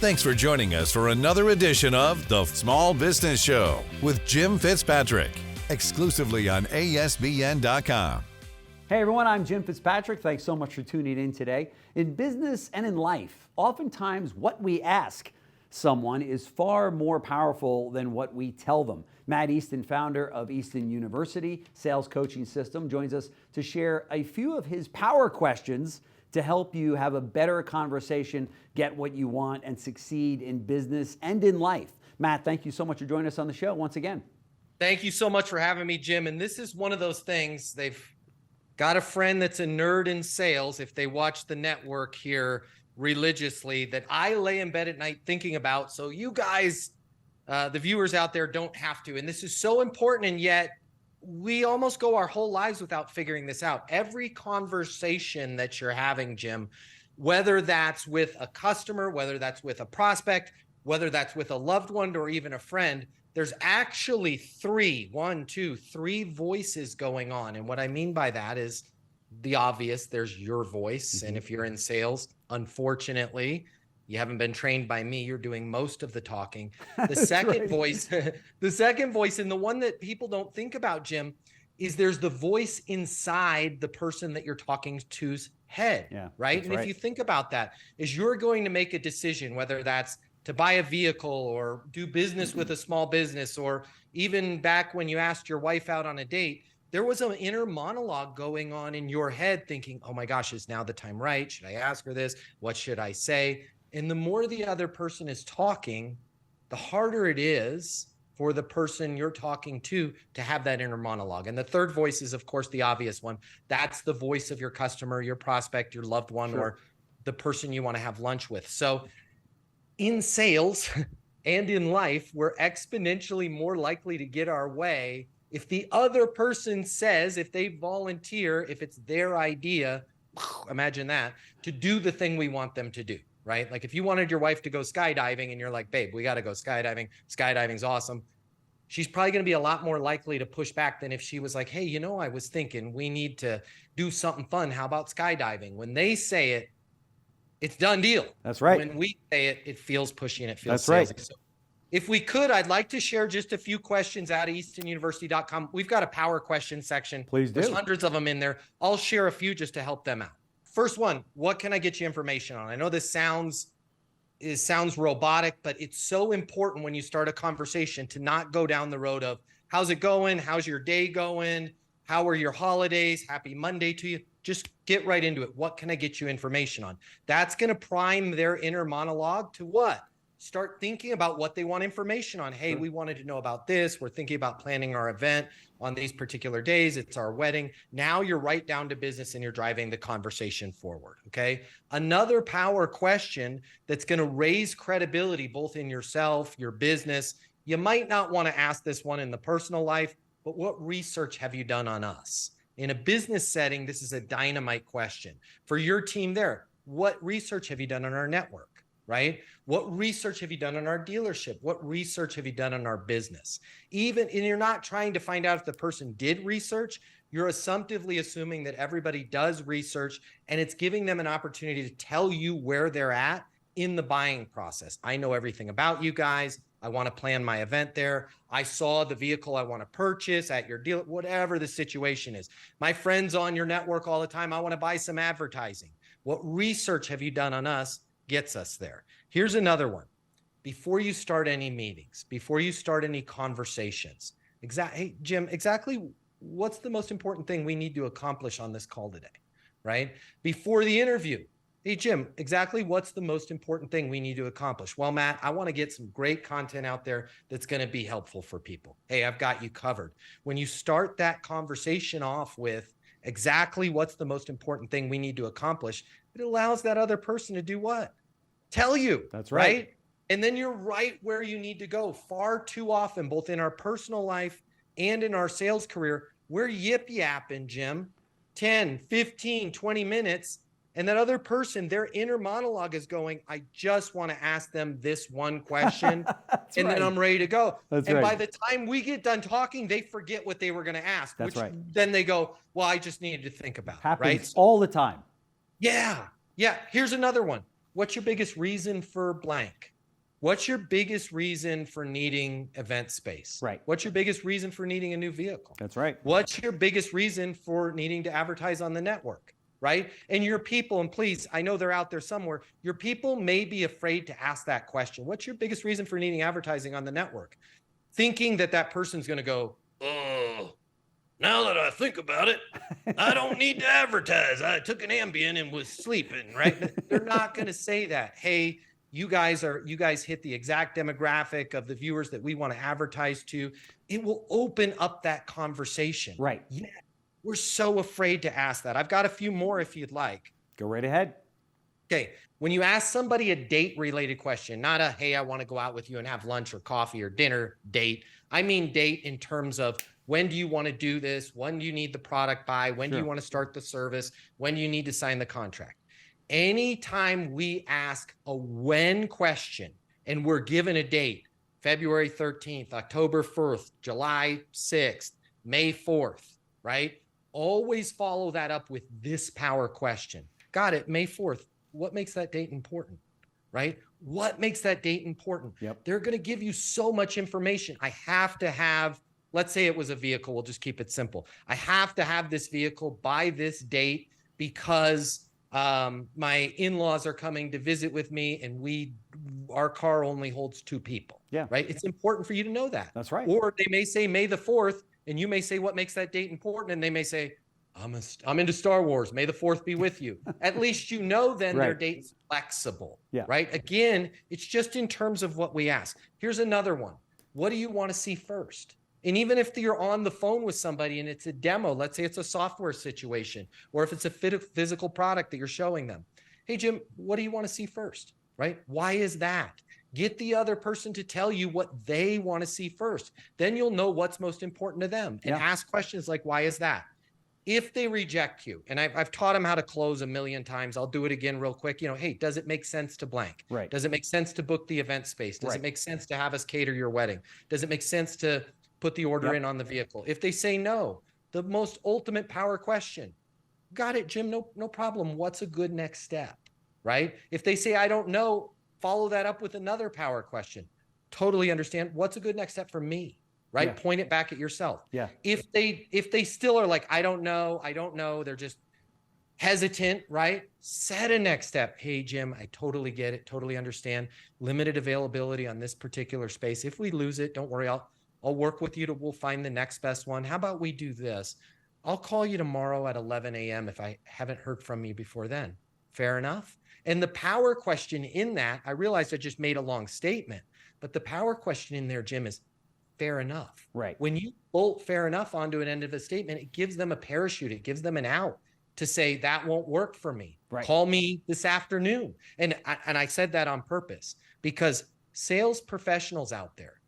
Thanks for joining us for another edition of The Small Business Show with Jim Fitzpatrick, exclusively on ASBN.com. Hey everyone, I'm Jim Fitzpatrick. Thanks so much for tuning in today. In business and in life, oftentimes what we ask someone is far more powerful than what we tell them. Matt Easton, founder of Easton University sales coaching system, joins us to share a few of his power questions to help you have a better conversation, get what you want, and succeed in business and in life. Matt, thank you so much for joining us on the show once again. Thank you so much for having me, Jim. And this is one of those things, they've got a friend that's a nerd in sales, if they watch the network here religiously, that I lay in bed at night thinking about. So you guys, the viewers out there, don't have to. And this is so important, and yet we almost go our whole lives without figuring this out. Every conversation that you're having, Jim, whether that's with a customer, whether that's with a prospect, whether that's with a loved one or even a friend, there's actually three voices going on. And what I mean by that is the obvious. There's your voice. And if you're in sales, unfortunately, you haven't been trained by me. You're doing most of the talking. The second voice, the second voice, and the one that people don't think about, Jim, is there's the voice inside the person that you're talking to's head, right? And if you think about that, is you're going to make a decision, whether that's to buy a vehicle or do business with a small business, or even back when you asked your wife out on a date, there was an inner monologue going on in your head thinking, oh my gosh, is now the time right? Should I ask her this? What should I say? And the more the other person is talking, the harder it is for the person you're talking to have that inner monologue. And the third voice is, of course, the obvious one. That's the voice of your customer, your prospect, your loved one, or the person you want to have lunch with. So in sales and in life, we're exponentially more likely to get our way if the other person says, if they volunteer, if it's their idea, imagine that, to do the thing we want them to do, right? Like if you wanted your wife to go skydiving and you're like, babe, we got to go skydiving. Skydiving's awesome. She's probably going to be a lot more likely to push back than if she was like, hey, you know, I was thinking we need to do something fun. How about skydiving? When they say it, it's done deal. That's right. When we say it, it feels pushy and it feels salesy. Right. So if we could, I'd like to share just a few questions at eastonuniversity.com. We've got a power question section. Please do. There's hundreds of them in there. I'll share a few just to help them out. First one, what can I get you information on? I know this sounds robotic, but it's so important when you start a conversation to not go down the road of how's it going? How's your day going? How are your holidays? Happy Monday to you. Just get right into it. What can I get you information on? That's going to prime their inner monologue to what? Start thinking about what they want information on. Hey, we wanted to know about this. We're thinking about planning our event on these particular days. It's our wedding. Now you're right down to business and you're driving the conversation forward, okay? Another power question that's going to raise credibility both in yourself, your business. You might not want to ask this one in the personal life, but what research have you done on us? In a business setting, this is a dynamite question. For your team there, what research have you done on our network? Right? What research have you done on our dealership? What research have you done on our business? And you're not trying to find out if the person did research, you're assumptively assuming that everybody does research, and it's giving them an opportunity to tell you where they're at in the buying process. I know everything about you guys. I want to plan my event there. I saw the vehicle I want to purchase at your dealer, whatever the situation is. My friends on your network all the time, I want to buy some advertising. What research have you done on us? Gets us there. Here's another one. Before you start any meetings, before you start any conversations, hey, Jim, exactly what's the most important thing we need to accomplish on this call today, right? Before the interview, hey, Jim, exactly what's the most important thing we need to accomplish? Well, Matt, I want to get some great content out there that's going to be helpful for people. Hey, I've got you covered. When you start that conversation off with exactly what's the most important thing we need to accomplish, it allows that other person to do what? Tell you. That's right. And then you're right where you need to go. Far too often, both in our personal life and in our sales career, we're yip-yapping, Jim, 10, 15, 20 minutes. And that other person, their inner monologue is going, I just want to ask them this one question, and then I'm ready to go. By the time we get done talking, they forget what they were going to ask. Then they go, well, I just needed to think about it. Happens all the time. Yeah. Here's another one. what's your biggest reason for blank? What's your biggest reason for needing event space? Right. What's your biggest reason for needing a new vehicle? That's right. What's your biggest reason for needing to advertise on the network? Right. And your people, and please, I know they're out there somewhere, your people may be afraid to ask that question. What's your biggest reason for needing advertising on the network? Thinking that that person's going to go, oh, now that I think about it, I don't need to advertise. I took an Ambien and was sleeping, right? They're not going to say that. Hey, you guys hit the exact demographic of the viewers that we want to advertise to. It will open up that conversation. Right. Yeah. We're so afraid to ask that. I've got a few more if you'd like. Go right ahead. Okay. When you ask somebody a date related question, not a, hey, I want to go out with you and have lunch or coffee or dinner date. I mean, date in terms of when do you want to do this? When do you need the product by? When do you want to start the service? When do you need to sign the contract? Anytime we ask a when question and we're given a date, February 13th, October 1st, July 6th, May 4th, right? Always follow that up with this power question. Got it, May 4th. What makes that date important, right? What makes that date important? Yep. They're going to give you so much information. I have to have, let's say it was a vehicle. We'll just keep it simple. I have to have this vehicle by this date because my in-laws are coming to visit with me and our car only holds 2 people. Yeah. Right. It's important for you to know that. That's right. Or they may say May the 4th and you may say, what makes that date important? And they may say, I'm into Star Wars. May the 4th be with you. At least you know then their date's flexible. Yeah. Right. Again, it's just in terms of what we ask. Here's another one. What do you want to see first? And even if you're on the phone with somebody and it's a demo, let's say it's a software situation, or if it's a physical product that you're showing them. Hey, Jim, what do you want to see first? Right? Why is that? Get the other person to tell you what they want to see first. Then you'll know what's most important to them and ask questions like, why is that? If they reject you, and I've taught them how to close a million times, I'll do it again real quick. Hey, does it make sense to blank? Right. Does it make sense to book the event space? Does it make sense to have us cater your wedding? Does it make sense to put the order in on the vehicle? If they say no, the most ultimate power question, got it, Jim, no problem. What's a good next step, right? If they say, I don't know, follow that up with another power question. Totally understand. What's a good next step for me, right? Yeah. Point it back at yourself. Yeah. If they still are like, I don't know, they're just hesitant, right? Set a next step. Hey, Jim, I totally get it. Totally understand. Limited availability on this particular space. If we lose it, don't worry. I'll work with you we'll find the next best one. How about we do this? I'll call you tomorrow at 11 a.m. if I haven't heard from you before then. Fair enough? And the power question in that, I realized I just made a long statement, but the power question in there, Jim, is fair enough. Right. When you bolt fair enough onto an end of a statement, it gives them a parachute. It gives them an out to say that won't work for me. Right. Call me this afternoon. And I said that on purpose because sales professionals out there,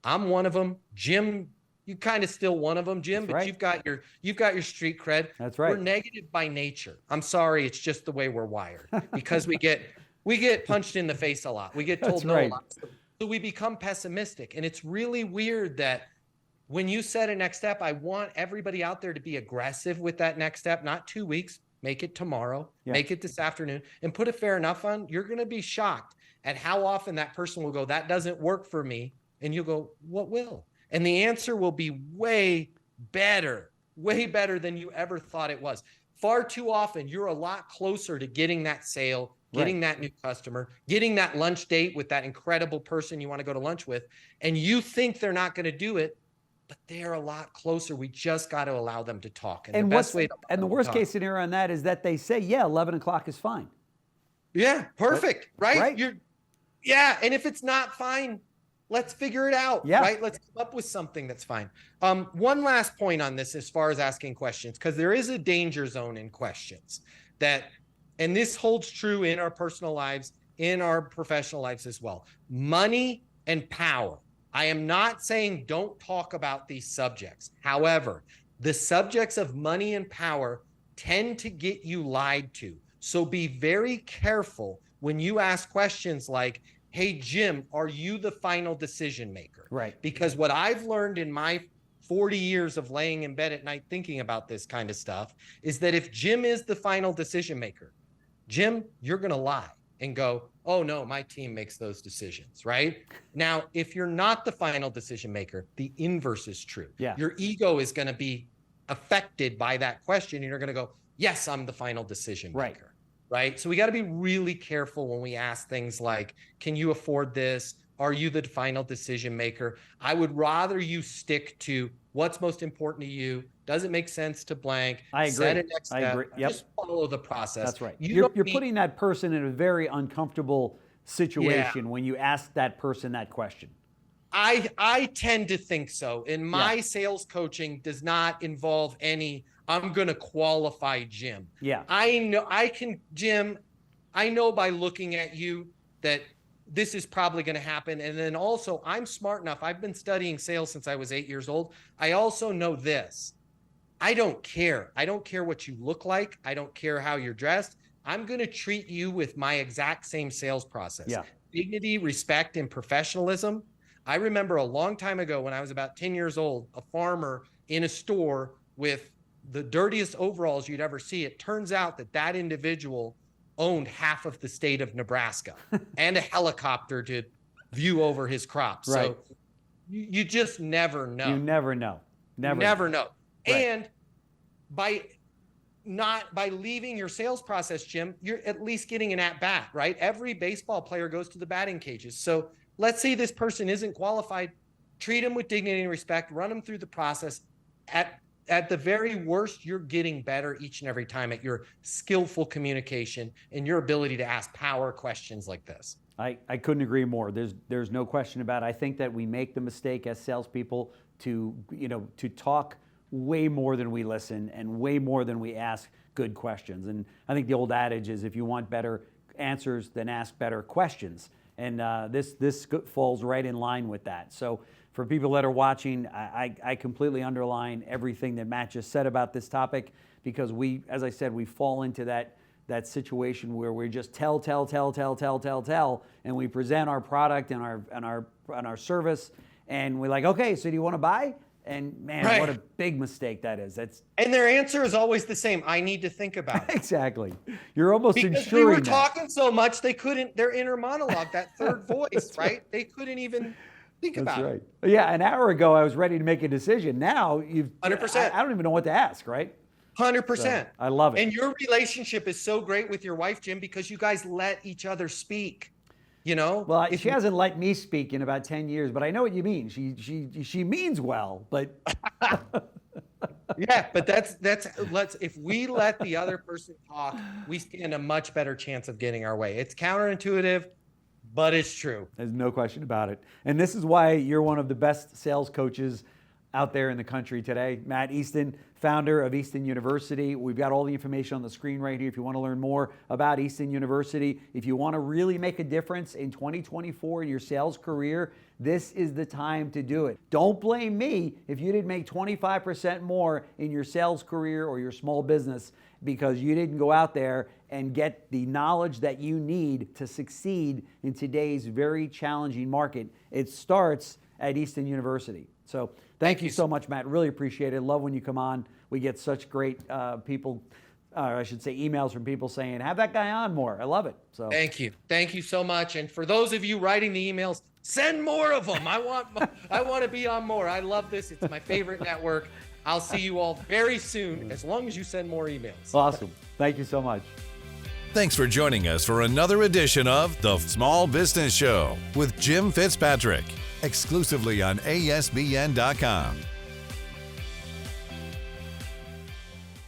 I'm one of them. Jim, you kind of still one of them, Jim, but you've got your street cred. That's right. We're negative by nature. I'm sorry, it's just the way we're wired because we get punched in the face a lot. We get told no a lot. So we become pessimistic. And it's really weird that when you set a next step, I want everybody out there to be aggressive with that next step, not 2 weeks, make it tomorrow, make it this afternoon, and put a fair enough on. You're going to be shocked at how often that person will go, that doesn't work for me. And you'll go, what will? And the answer will be way better than you ever thought it was. Far too often, you're a lot closer to getting that sale, getting that new customer, getting that lunch date with that incredible person you want to go to lunch with. And you think they're not going to do it, but they're a lot closer. We just got to allow them to talk. And the worst case scenario on that is that they say, 11 o'clock is fine. Yeah, perfect. Right? And if it's not fine, let's figure it out, right? Let's come up with something that's fine. One last point on this as far as asking questions, because there is a danger zone in questions and this holds true in our personal lives, in our professional lives as well. Money and power. I am not saying don't talk about these subjects. However, the subjects of money and power tend to get you lied to. So be very careful when you ask questions like, hey, Jim, are you the final decision maker? Right. Because what I've learned in my 40 years of laying in bed at night thinking about this kind of stuff is that if Jim is the final decision maker, Jim, you're going to lie. and go, oh no, my team makes those decisions, right? Now, if you're not the final decision maker, the inverse is true. Yeah. Your ego is going to be affected by that question, and you're going to go, yes, I'm the final decision maker, right? So we got to be really careful when we ask things like, can you afford this? Are you the final decision maker? I would rather you stick to what's most important to you. Does it make sense to blank? I agree. Set a next step. I agree. Yep. Just follow the process. That's right. You're putting that person in a very uncomfortable situation when you ask that person that question. I tend to think so. And my sales coaching does not involve any, I'm going to qualify Jim. Yeah. Jim, I know by looking at you that this is probably going to happen. And then also, I'm smart enough. I've been studying sales since I was 8 years old. I also know this. I don't care. I don't care what you look like. I don't care how you're dressed. I'm going to treat you with my exact same sales process. Yeah. Dignity, respect, and professionalism. I remember a long time ago when I was about 10 years old, a farmer in a store with the dirtiest overalls you'd ever see. It turns out that that individual owned half of the state of Nebraska and a helicopter to view over his crops. Right. So you just never know. You never know. Never know. Right. And by leaving your sales process, Jim, you're at least getting an at bat, right? Every baseball player goes to the batting cages. So let's say this person isn't qualified, treat them with dignity and respect, run them through the process. At the very worst, you're getting better each and every time at your skillful communication and your ability to ask power questions like this. I couldn't agree more. There's no question about it. I think that we make the mistake as salespeople to talk way more than we listen and way more than we ask good questions. And I think the old adage is, if you want better answers, then ask better questions. And this falls right in line with that. So for people that are watching, I completely underline everything that Matt just said about this topic, because as I said, we fall into that situation where we just tell, and we present our product and our service, and we're like, okay, so do you want to buy? And man, what a big mistake that is. And their answer is always the same. I need to think about it. Exactly. You're almost because ensuring we were that. talking so much, they couldn't, their inner monologue, that third voice, right? They couldn't even think about it. Yeah, an hour ago, I was ready to make a decision. Now, 100%. I don't even know what to ask, right? 100%. So, I love it. And your relationship is so great with your wife, Jim, because you guys let each other speak. Well, she hasn't let me speak in about 10 years, but I know what you mean. She means well, but yeah, but if we let the other person talk, we stand a much better chance of getting our way. It's counterintuitive, but it's true. There's no question about it. And this is why you're one of the best sales coaches out there in the country today. Matt Easton, founder of Easton University. We've got all the information on the screen right here if you want to learn more about Easton University. If you want to really make a difference in 2024 in your sales career, this is the time to do it. Don't blame me if you didn't make 25% more in your sales career or your small business because you didn't go out there and get the knowledge that you need to succeed in today's very challenging market. It starts at Easton University. So thank you so much, Matt. Really appreciate it. Love when you come on. We get such great emails from people saying, have that guy on more. I love it. So thank you. Thank you so much. And for those of you writing the emails, send more of them. I want to be on more. I love this. It's my favorite network. I'll see you all very soon, as long as you send more emails. Awesome. Thank you so much. Thanks for joining us for another edition of The Small Business Show with Jim Fitzpatrick, exclusively on ASBN.com.